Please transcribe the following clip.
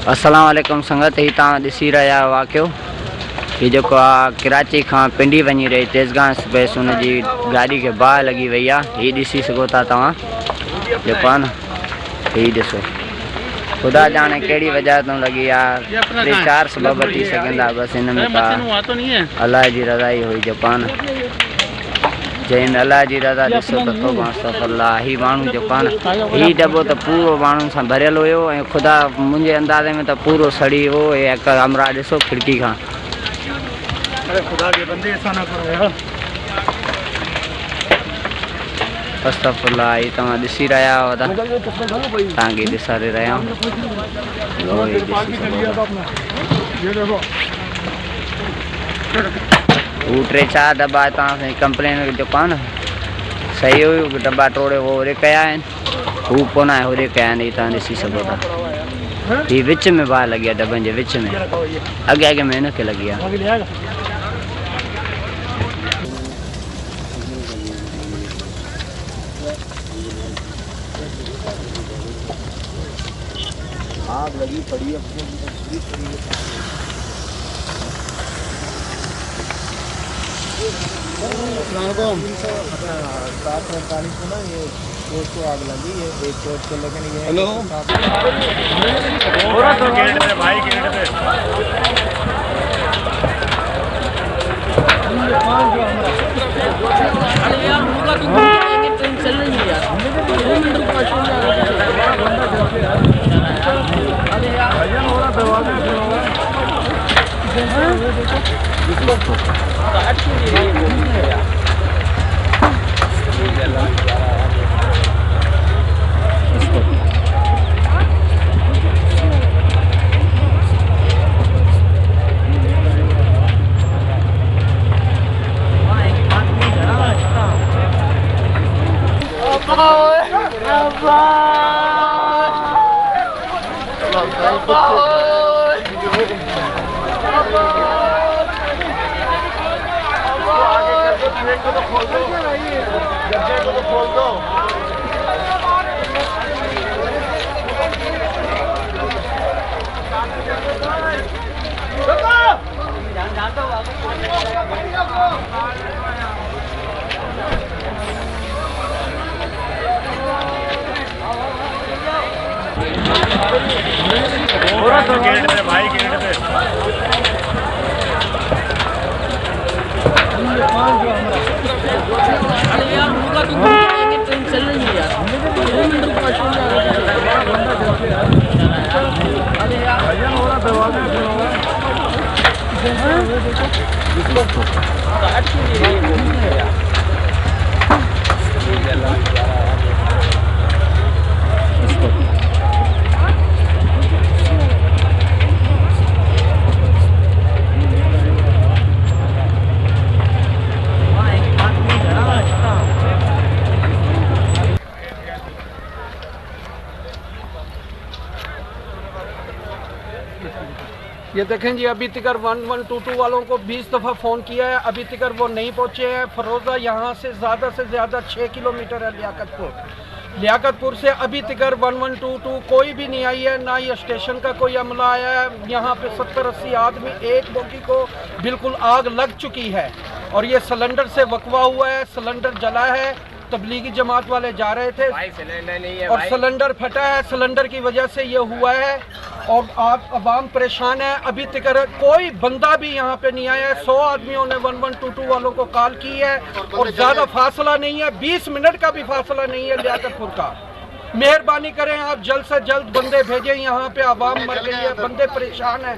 अस्सलाम वालेकुम संगत ही तव्हां ॾिसी रहिया वाक़ियो कि जेको आहे कराची खां पिंडी वञी रही तेज़गांव एक्सप्रेस उनजी गाॾी खे बाहि लॻी वई आहे। हीअ ॾिसी सघो था तव्हां जेको आहे न, हीअ ॾिसो। ख़ुदा ॼाणे कहिड़ी वजह तां लॻी आहे, 3-4 सबब थी सघनि था। बसि हिन में त अलाह जी रज़ा ई हुई जेको आहे न। जंहिं अलाह जी रज़ा ॾिसो त तौबा अस्तगफिरुल्लाह। हीअ माण्हू जेको आहे न, हीअ दॿो त पूरो माण्हुनि सां भरियल हुयो ऐं ख़ुदा मुंहिंजे अंदाज़े में त पूरो सड़ी वियो। ऐं हिकु कमरा ॾिसो खिड़की खां। अस्तगफिरुल्लाह। हीअ तव्हां ॾिसी रहिया हुआ त तव्हांखे ॾेखारे रहिया हू 3-4 दॿा तव्हां कंप्लेन जेको आहे न सही हुई, दॿा टोड़े वो होरे कया आहिनि, हू कोन आहे होरे कया आहिनि। हीअ तव्हां ॾिसी सघो था। हीअ विच में बाहि लॻी आहे, दॿनि जे विच में, अॻे अॻे में हिनखे लॻी आहे। आग लगी पड़ी है। ये को आग लगी है एक कोट को, लेकिन ये हेलो भाई अरे यार मुर्गा तुम ट्रेन चल रही है यार, 2 मिनट खोल दो। भाई अरे यार मुर्गा तुम ट्रेन चल रही है यार, 2 मिनट ये देखें जी, अभी तक 1122 वालों को 20 दफ़ा फ़ोन किया है, अभी तक वो नहीं पहुँचे हैं। फरोज़ा यहाँ से ज़्यादा 6 किलोमीटर है लियाकतपुर से अभी तक 1122 कोई भी नहीं आई है, ना ये स्टेशन का कोई अमला आया है। यहाँ पे 70-80 आदमी, एक बोगी को बिल्कुल आग लग चुकी है और ये सिलेंडर से वकवा हुआ है, सिलेंडर जला है। तबलीगी जमात वाले जा रहे थे और सिलेंडर फटा है, सिलेंडर की वजह से ये हुआ है और आप अवाम परेशान है। अभी तक कोई बंदा भी यहाँ पे नहीं आया है। 100 आदमियों ने 1122 वालों को कॉल की है और ज़्यादा फासला नहीं है, 20 मिनट का भी फासला नहीं है लियाकतपुर का। मेहरबानी करें आप, जल्द से जल्द बंदे भेजें। यहाँ पे अवाम मर गई है, बंदे परेशान हैं।